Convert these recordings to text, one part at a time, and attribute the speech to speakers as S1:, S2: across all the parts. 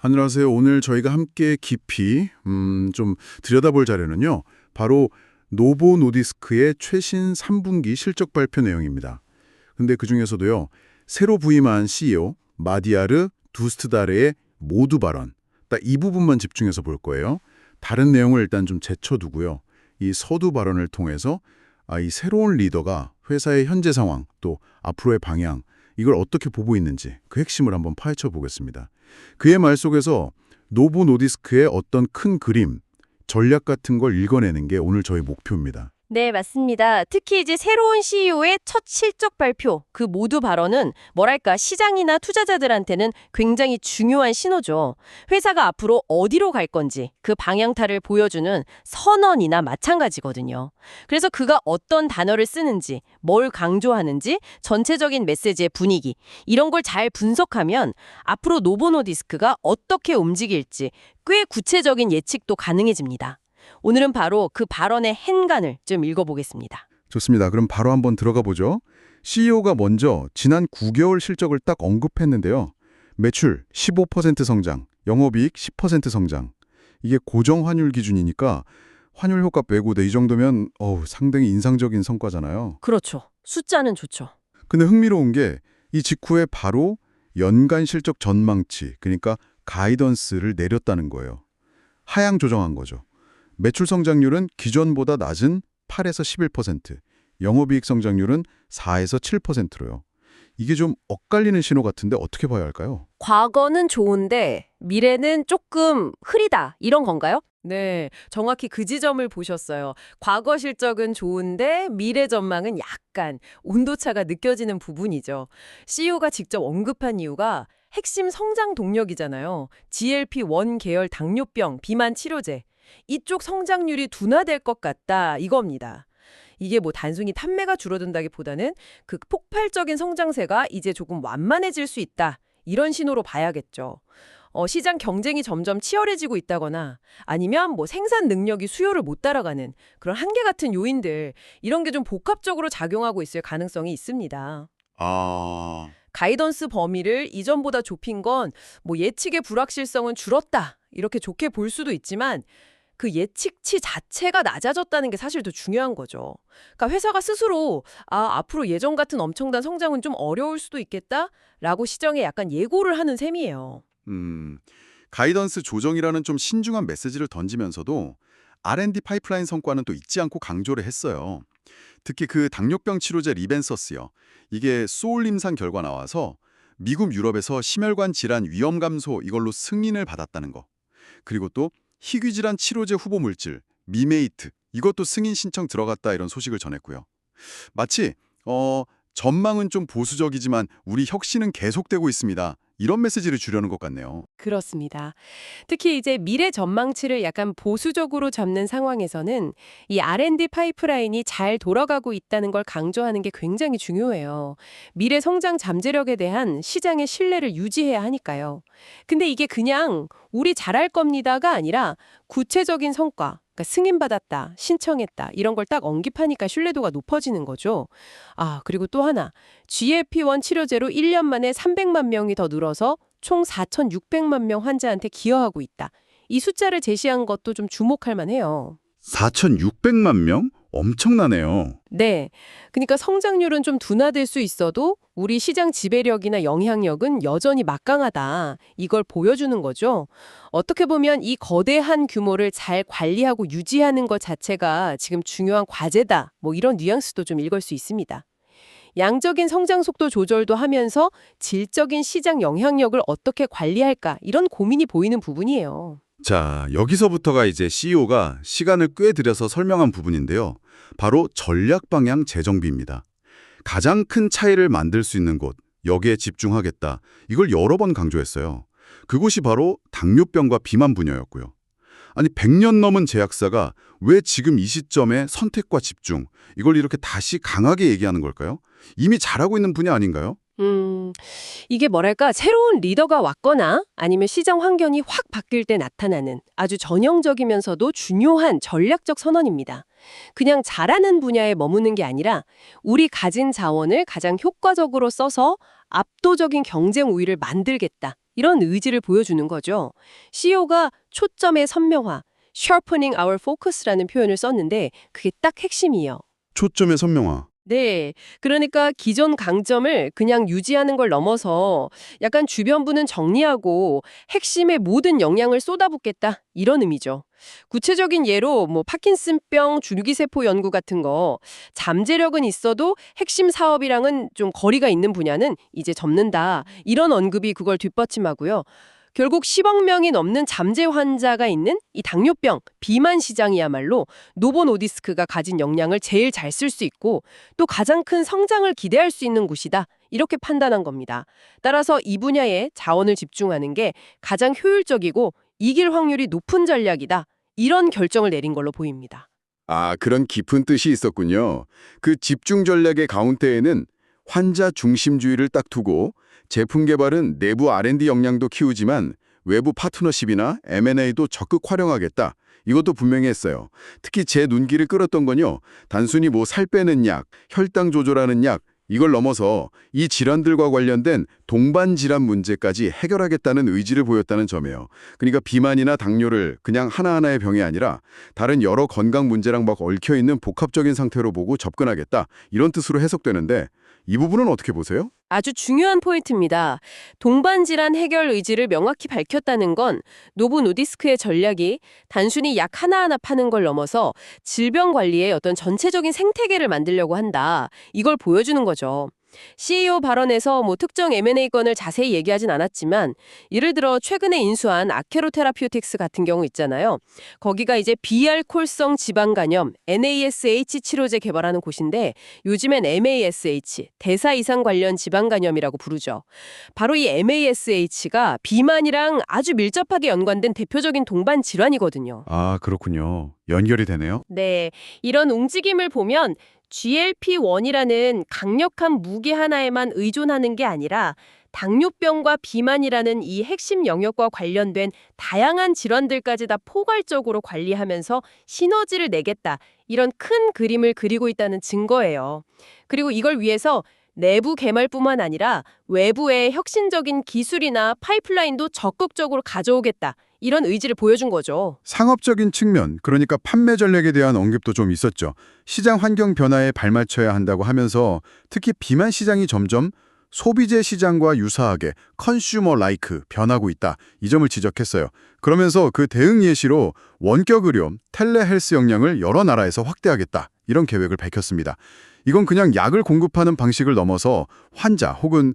S1: 안녕하세요. 오늘 저희가 함께 깊이 좀 들여다볼 자료는요. 바로 노보 노디스크의 최신 3분기 실적 발표 내용입니다. 근데 그중에서도요. 새로 부임한 CEO 마디아르 두스트다레의 모두 발언, 딱 이 부분만 집중해서 볼 거예요. 다른 내용을 일단 좀 제쳐두고요. 이 서두 발언을 통해서 이 새로운 리더가 회사의 현재 상황, 또 앞으로의 방향, 이걸 어떻게 보고 있는지 그 핵심을 한번 파헤쳐 보겠습니다. 그의 말 속에서 노보 노디스크의 어떤 큰 그림, 전략 같은 걸 읽어내는 게 오늘 저희 목표입니다.
S2: 네, 맞습니다. 특히 이제 새로운 CEO의 첫 실적 발표, 그 모두 발언은 뭐랄까 시장이나 투자자들한테는 굉장히 중요한 신호죠. 회사가 앞으로 어디로 갈 건지 그 방향타를 보여주는 선언이나 마찬가지거든요. 그래서 그가 어떤 단어를 쓰는지, 뭘 강조하는지, 전체적인 메시지의 분위기, 이런 걸 잘 분석하면 앞으로 노보노디스크가 어떻게 움직일지 꽤 구체적인 예측도 가능해집니다. 오늘은 바로 그 발언의 행간을 좀 읽어보겠습니다.
S1: 좋습니다. 그럼 바로 한번 들어가 보죠. CEO가 먼저 지난 9개월 실적을 딱 언급했는데요. 매출 15% 성장, 영업이익 10% 성장. 이게 고정 환율 기준이니까 환율 효과 빼고 이 정도면 상당히 인상적인 성과잖아요.
S2: 그렇죠. 숫자는 좋죠.
S1: 근데 흥미로운 게 이 직후에 바로 연간 실적 전망치, 그러니까 가이던스를 내렸다는 거예요. 하향 조정한 거죠. 매출 성장률은 기존보다 낮은 8에서 11%, 영업이익 성장률은 4에서 7%로요. 이게 좀 엇갈리는 신호 같은데 어떻게 봐야 할까요?
S2: 과거는 좋은데 미래는 조금 흐리다 이런 건가요? 네, 정확히 그 지점을 보셨어요. 과거 실적은 좋은데 미래 전망은 약간 온도차가 느껴지는 부분이죠. CEO가 직접 언급한 이유가 핵심 성장 동력이잖아요. GLP-1 계열 당뇨병, 비만 치료제. 이쪽 성장률이 둔화될 것 같다 이겁니다. 이게 뭐 단순히 판매가 줄어든다기보다는 그 폭발적인 성장세가 이제 조금 완만해질 수 있다. 이런 신호로 봐야겠죠. 시장 경쟁이 점점 치열해지고 있다거나 아니면 뭐 생산 능력이 수요를 못 따라가는 그런 한계 같은 요인들 이런 게 좀 복합적으로 작용하고 있을 가능성이 있습니다.
S1: 아,
S2: 가이던스 범위를 이전보다 좁힌 건 뭐 예측의 불확실성은 줄었다. 이렇게 좋게 볼 수도 있지만 그 예측치 자체가 낮아졌다는 게 사실 더 중요한 거죠. 그러니까 회사가 스스로 앞으로 예전 같은 엄청난 성장은 좀 어려울 수도 있겠다라고 시장에 약간 예고를 하는 셈이에요.
S1: 가이던스 조정이라는 좀 신중한 메시지를 던지면서도 R&D 파이프라인 성과는 또 잊지 않고 강조를 했어요. 특히 그 당뇨병 치료제 리벤서스요. 이게 소울 임상 결과 나와서 미국, 유럽에서 심혈관 질환 위험 감소 이걸로 승인을 받았다는 거. 그리고 또 희귀질환 치료제 후보 물질 미메이트 이것도 승인 신청 들어갔다 이런 소식을 전했고요. 마치 전망은 좀 보수적이지만 우리 혁신은 계속되고 있습니다. 이런 메시지를 주려는 것 같네요.
S2: 그렇습니다. 특히 이제 미래 전망치를 약간 보수적으로 잡는 상황에서는 이 R&D 파이프라인이 잘 돌아가고 있다는 걸 강조하는 게 굉장히 중요해요. 미래 성장 잠재력에 대한 시장의 신뢰를 유지해야 하니까요. 근데 이게 그냥 우리 잘할 겁니다가 아니라 구체적인 성과, 그러니까 승인받았다, 신청했다 이런 걸 딱 언급하니까 신뢰도가 높아지는 거죠. 그리고 또 하나. GLP-1 치료제로 1년 만에 300만 명이 더 늘어서 총 4,600만 명 환자한테 기여하고 있다. 이 숫자를 제시한 것도 좀 주목할 만해요.
S1: 4,600만 명? 엄청나네요.
S2: 네. 그러니까 성장률은 좀 둔화될 수 있어도 우리 시장 지배력이나 영향력은 여전히 막강하다. 이걸 보여주는 거죠. 어떻게 보면 이 거대한 규모를 잘 관리하고 유지하는 것 자체가 지금 중요한 과제다. 뭐 이런 뉘앙스도 좀 읽을 수 있습니다. 양적인 성장 속도 조절도 하면서 질적인 시장 영향력을 어떻게 관리할까 이런 고민이 보이는 부분이에요.
S1: 자, 여기서부터가 이제 CEO가 시간을 꽤 들여서 설명한 부분인데요. 바로 전략 방향 재정비입니다. 가장 큰 차이를 만들 수 있는 곳, 여기에 집중하겠다. 이걸 여러 번 강조했어요. 그곳이 바로 당뇨병과 비만 분야였고요. 아니 100년 넘은 제약사가 왜 지금 이 시점에 선택과 집중, 이걸 이렇게 다시 강하게 얘기하는 걸까요? 이미 잘하고 있는 분야 아닌가요?
S2: 이게 뭐랄까 새로운 리더가 왔거나 아니면 시장 환경이 확 바뀔 때 나타나는 아주 전형적이면서도 중요한 전략적 선언입니다. 그냥 잘하는 분야에 머무는 게 아니라 우리 가진 자원을 가장 효과적으로 써서 압도적인 경쟁 우위를 만들겠다. 이런 의지를 보여주는 거죠. CEO가 초점의 선명화, sharpening our focus라는 표현을 썼는데 그게 딱 핵심이에요.
S1: 초점의 선명화.
S2: 네. 그러니까 기존 강점을 그냥 유지하는 걸 넘어서 약간 주변부는 정리하고 핵심에 모든 역량을 쏟아붓겠다. 이런 의미죠. 구체적인 예로 파킨슨병 줄기세포 연구 같은 거 잠재력은 있어도 핵심 사업이랑은 좀 거리가 있는 분야는 이제 접는다. 이런 언급이 그걸 뒷받침하고요. 결국 10억 명이 넘는 잠재 환자가 있는 이 당뇨병, 비만 시장이야말로 노보 노디스크가 가진 역량을 제일 잘 쓸 수 있고 또 가장 큰 성장을 기대할 수 있는 곳이다. 이렇게 판단한 겁니다. 따라서 이 분야에 자원을 집중하는 게 가장 효율적이고 이길 확률이 높은 전략이다. 이런 결정을 내린 걸로 보입니다.
S3: 아, 그런 깊은 뜻이 있었군요. 그 집중 전략의 가운데에는 환자 중심주의를 딱 두고 제품 개발은 내부 R&D 역량도 키우지만 외부 파트너십이나 M&A도 적극 활용하겠다. 이것도 분명히 했어요. 특히 제 눈길을 끌었던 건요. 단순히 살 빼는 약, 혈당 조절하는 약, 이걸 넘어서 이 질환들과 관련된 동반 질환 문제까지 해결하겠다는 의지를 보였다는 점이에요. 그러니까 비만이나 당뇨를 그냥 하나하나의 병이 아니라 다른 여러 건강 문제랑 막 얽혀있는 복합적인 상태로 보고 접근하겠다. 이런 뜻으로 해석되는데 이 부분은 어떻게 보세요?
S2: 아주 중요한 포인트입니다. 동반 질환 해결 의지를 명확히 밝혔다는 건 노보 노디스크의 전략이 단순히 약 하나하나 파는 걸 넘어서 질병 관리의 어떤 전체적인 생태계를 만들려고 한다. 이걸 보여주는 거죠. CEO 발언에서 특정 M&A 건을 자세히 얘기하진 않았지만 예를 들어 최근에 인수한 아케로 테라피우틱스 같은 경우 있잖아요. 거기가 이제 비알콜성 지방간염 NASH 치료제 개발하는 곳인데 요즘엔 MASH 대사 이상 관련 지방간염이라고 부르죠. 바로 이 MASH가 비만이랑 아주 밀접하게 연관된 대표적인 동반 질환이거든요.
S1: 아, 그렇군요. 연결이 되네요.
S2: 네, 이런 움직임을 보면 GLP-1이라는 강력한 무기 하나에만 의존하는 게 아니라 당뇨병과 비만이라는 이 핵심 영역과 관련된 다양한 질환들까지 다 포괄적으로 관리하면서 시너지를 내겠다. 이런 큰 그림을 그리고 있다는 증거예요. 그리고 이걸 위해서 내부 개발뿐만 아니라 외부의 혁신적인 기술이나 파이프라인도 적극적으로 가져오겠다. 이런 의지를 보여준 거죠.
S1: 상업적인 측면, 그러니까 판매 전략에 대한 언급도 좀 있었죠. 시장 환경 변화에 발맞춰야 한다고 하면서 특히 비만 시장이 점점 소비재 시장과 유사하게 컨슈머 라이크 변하고 있다. 이 점을 지적했어요. 그러면서 그 대응 예시로 원격 의료, 텔레헬스 역량을 여러 나라에서 확대하겠다. 이런 계획을 밝혔습니다. 이건 그냥 약을 공급하는 방식을 넘어서 환자 혹은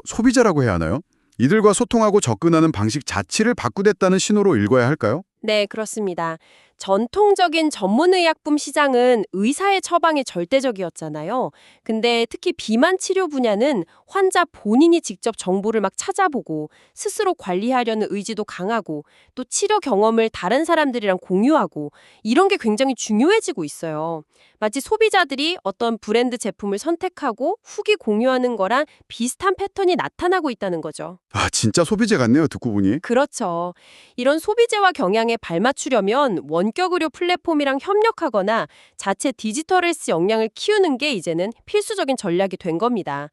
S1: 소비자라고 해야 하나요? 이들과 소통하고 접근하는 방식 자체를 바꾸겠다는 신호로 읽어야 할까요?
S2: 네, 그렇습니다. 전통적인 전문의약품 시장은 의사의 처방이 절대적이었잖아요. 근데 특히 비만 치료 분야는 환자 본인이 직접 정보를 막 찾아보고 스스로 관리하려는 의지도 강하고 또 치료 경험을 다른 사람들이랑 공유하고 이런 게 굉장히 중요해지고 있어요. 마치 소비자들이 어떤 브랜드 제품을 선택하고 후기 공유하는 거랑 비슷한 패턴이 나타나고 있다는 거죠.
S1: 아, 진짜 소비재 같네요, 듣고 보니.
S2: 그렇죠. 이런 소비재와 경향에 발맞추려면 원격 의료 플랫폼이랑 협력하거나 자체 디지털 헬스 역량을 키우는 게 이제는 필수적인 전략이 된 겁니다.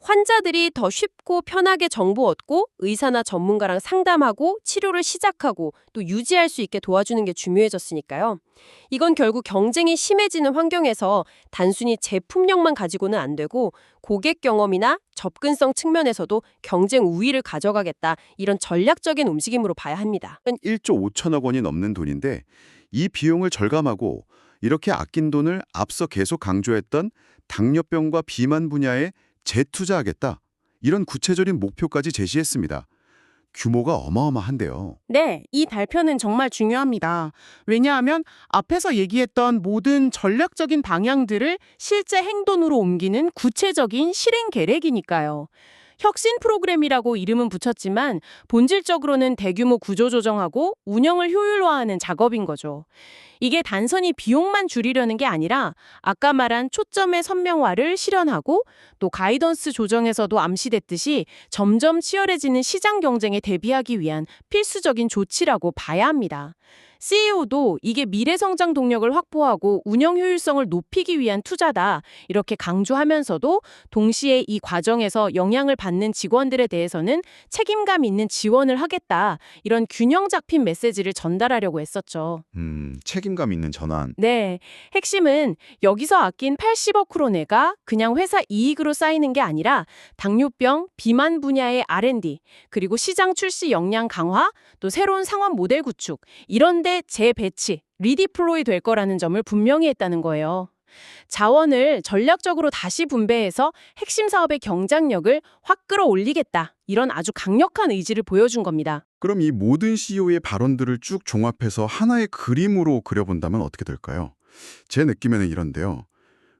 S2: 환자들이 더 쉽고 편하게 정보 얻고 의사나 전문가랑 상담하고 치료를 시작하고 또 유지할 수 있게 도와주는 게 중요해졌으니까요. 이건 결국 경쟁이 심해지는 환경에서 단순히 제품력만 가지고는 안 되고 고객 경험이나 접근성 측면에서도 경쟁 우위를 가져가겠다. 이런 전략적인 움직임으로 봐야 합니다.
S3: 1조 5천억 원이 넘는 돈인데 이 비용을 절감하고 이렇게 아낀 돈을 앞서 계속 강조했던 당뇨병과 비만 분야에 재투자하겠다. 이런 구체적인 목표까지 제시했습니다. 규모가 어마어마한데요.
S4: 네, 이 발표는 정말 중요합니다. 왜냐하면 앞에서 얘기했던 모든 전략적인 방향들을 실제 행동으로 옮기는 구체적인 실행 계획이니까요. 혁신 프로그램이라고 이름은 붙였지만 본질적으로는 대규모 구조 조정하고 운영을 효율화하는 작업인 거죠. 이게 단순히 비용만 줄이려는 게 아니라 아까 말한 초점의 선명화를 실현하고 또 가이던스 조정에서도 암시됐듯이 점점 치열해지는 시장 경쟁에 대비하기 위한 필수적인 조치라고 봐야 합니다. CEO도 이게 미래 성장 동력을 확보하고 운영 효율성을 높이기 위한 투자다 이렇게 강조하면서도 동시에 이 과정에서 영향을 받는 직원들에 대해서는 책임감 있는 지원을 하겠다 이런 균형 잡힌 메시지를 전달하려고 했었죠.
S3: 책임감 있는 전환.
S4: 네, 핵심은 여기서 아낀 80억 크로네가 그냥 회사 이익으로 쌓이는 게 아니라 당뇨병, 비만 분야의 R&D, 그리고 시장 출시 역량 강화, 또 새로운 상업 모델 구축, 이런 데 재배치, 리디플로이 될 거라는 점을 분명히 했다는 거예요. 자원을 전략적으로 다시 분배해서 핵심 사업의 경쟁력을 확 끌어올리겠다. 이런 아주 강력한 의지를 보여준 겁니다.
S3: 그럼 이 모든 CEO의 발언들을 쭉 종합해서 하나의 그림으로 그려본다면 어떻게 될까요? 제 느낌에는 이런데요.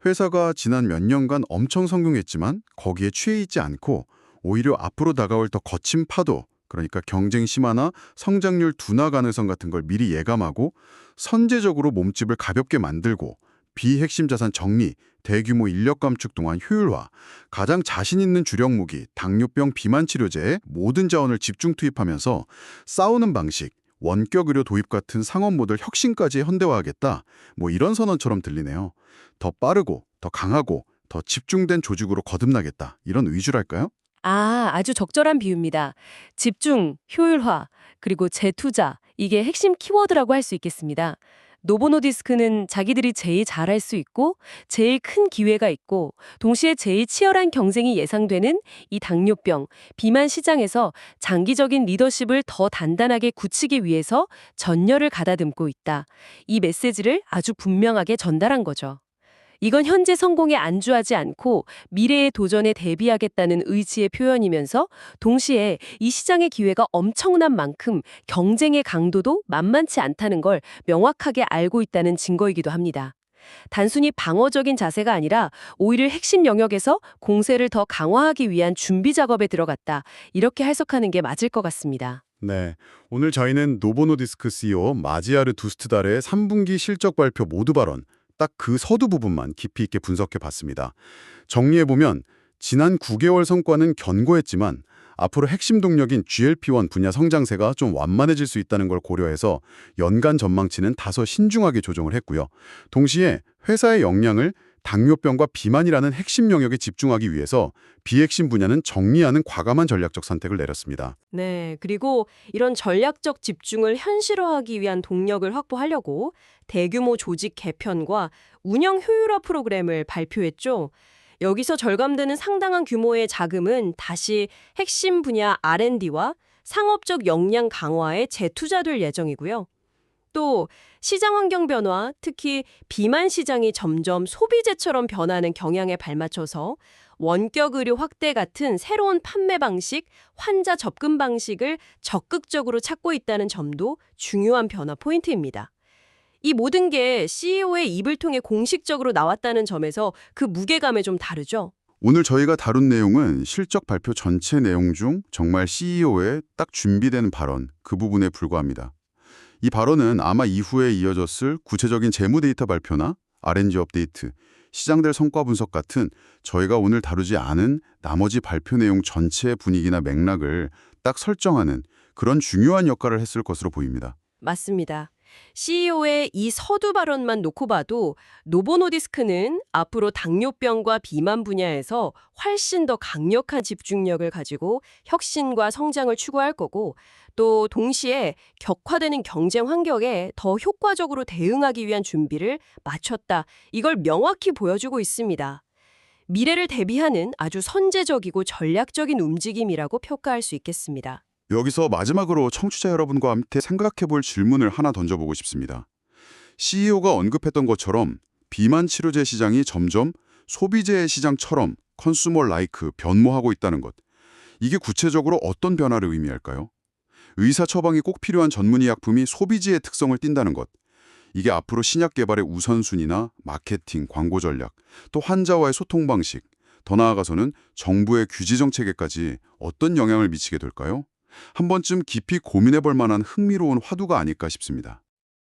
S3: 회사가 지난 몇 년간 엄청 성공했지만 거기에 취해 있지 않고 오히려 앞으로 다가올 더 거친 파도, 그러니까 경쟁 심화나 성장률 둔화 가능성 같은 걸 미리 예감하고 선제적으로 몸집을 가볍게 만들고 비핵심 자산 정리, 대규모 인력 감축 동안 효율화, 가장 자신 있는 주력 무기, 당뇨병 비만 치료제에 모든 자원을 집중 투입하면서 싸우는 방식, 원격 의료 도입 같은 상업 모델 혁신까지 현대화하겠다. 뭐 이런 선언처럼 들리네요. 더 빠르고, 더 강하고, 더 집중된 조직으로 거듭나겠다. 이런 의주랄까요?
S2: 아주 적절한 비유입니다. 집중, 효율화, 그리고 재투자, 이게 핵심 키워드라고 할 수 있겠습니다. 노보노디스크는 자기들이 제일 잘할 수 있고 제일 큰 기회가 있고 동시에 제일 치열한 경쟁이 예상되는 이 당뇨병, 비만 시장에서 장기적인 리더십을 더 단단하게 굳히기 위해서 전열을 가다듬고 있다. 이 메시지를 아주 분명하게 전달한 거죠. 이건 현재 성공에 안주하지 않고 미래의 도전에 대비하겠다는 의지의 표현이면서 동시에 이 시장의 기회가 엄청난 만큼 경쟁의 강도도 만만치 않다는 걸 명확하게 알고 있다는 증거이기도 합니다. 단순히 방어적인 자세가 아니라 오히려 핵심 영역에서 공세를 더 강화하기 위한 준비 작업에 들어갔다. 이렇게 해석하는 게 맞을 것 같습니다.
S1: 네, 오늘 저희는 노보노디스크 CEO 마지아르 두스트달의 3분기 실적 발표 모두 발언, 딱 그 서두 부분만 깊이 있게 분석해 봤습니다. 정리해보면 지난 9개월 성과는 견고했지만 앞으로 핵심 동력인 GLP-1 분야 성장세가 좀 완만해질 수 있다는 걸 고려해서 연간 전망치는 다소 신중하게 조정을 했고요. 동시에 회사의 역량을 당뇨병과 비만이라는 핵심 영역에 집중하기 위해서 비핵심 분야는 정리하는 과감한 전략적 선택을 내렸습니다.
S2: 네, 그리고 이런 전략적 집중을 현실화하기 위한 동력을 확보하려고 대규모 조직 개편과 운영 효율화 프로그램을 발표했죠. 여기서 절감되는 상당한 규모의 자금은 다시 핵심 분야 R&D와 상업적 역량 강화에 재투자될 예정이고요. 또 시장 환경 변화, 특히 비만 시장이 점점 소비재처럼 변하는 경향에 발맞춰서 원격 의료 확대 같은 새로운 판매 방식, 환자 접근 방식을 적극적으로 찾고 있다는 점도 중요한 변화 포인트입니다. 이 모든 게 CEO의 입을 통해 공식적으로 나왔다는 점에서 그 무게감에 좀 다르죠.
S3: 오늘 저희가 다룬 내용은 실적 발표 전체 내용 중 정말 CEO의 딱 준비된 발언, 그 부분에 불과합니다. 이 발언은 아마 이후에 이어졌을 구체적인 재무 데이터 발표나 R&D 업데이트, 시장들 성과 분석 같은 저희가 오늘 다루지 않은 나머지 발표 내용 전체의 분위기나 맥락을 딱 설정하는 그런 중요한 역할을 했을 것으로 보입니다.
S2: 맞습니다. CEO의 이 서두 발언만 놓고 봐도 노보노디스크는 앞으로 당뇨병과 비만 분야에서 훨씬 더 강력한 집중력을 가지고 혁신과 성장을 추구할 거고 또 동시에 격화되는 경쟁 환경에 더 효과적으로 대응하기 위한 준비를 마쳤다. 이걸 명확히 보여주고 있습니다. 미래를 대비하는 아주 선제적이고 전략적인 움직임이라고 평가할 수 있겠습니다.
S3: 여기서 마지막으로 청취자 여러분과 함께 생각해 볼 질문을 하나 던져보고 싶습니다. CEO가 언급했던 것처럼 비만 치료제 시장이 점점 소비재 시장처럼 컨슈머 라이크 변모하고 있다는 것. 이게 구체적으로 어떤 변화를 의미할까요? 의사 처방이 꼭 필요한 전문의약품이 소비지의 특성을 띈다는 것. 이게 앞으로 신약 개발의 우선순위나 마케팅, 광고 전략, 또 환자와의 소통 방식, 더 나아가서는 정부의 규제 정책에까지 어떤 영향을 미치게 될까요? 한 번쯤 깊이 고민해 볼 만한 흥미로운 화두가 아닐까 싶습니다.